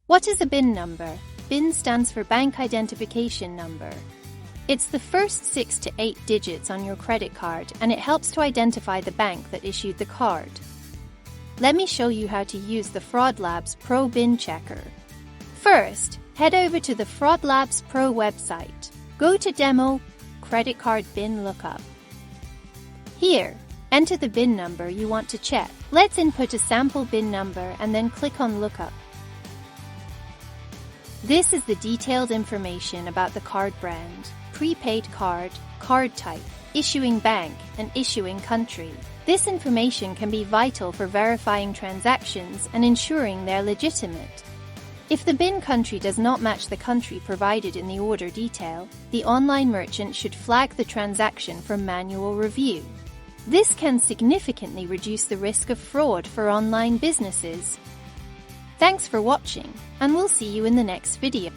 What is a BIN number? BIN stands for Bank Identification Number. It's the first 6 to 8 digits on your credit card, and it helps to identify the bank that issued the card. Let me show you how to use the Fraud Labs Pro BIN Checker. First, head over to the Fraud Labs Pro website. Go to Demo, Credit Card BIN Lookup. Here, enter the BIN number you want to check. Let's input a sample BIN number and then click on Lookup. This is the detailed information about the card brand, prepaid card, card type, issuing bank, and issuing country. This information can be vital for verifying transactions and ensuring they're legitimate. If the BIN country does not match the country provided in the order detail, the online merchant should flag the transaction for manual review. This can significantly reduce the risk of fraud for online businesses. Thanks for watching, and we'll see you in the next video.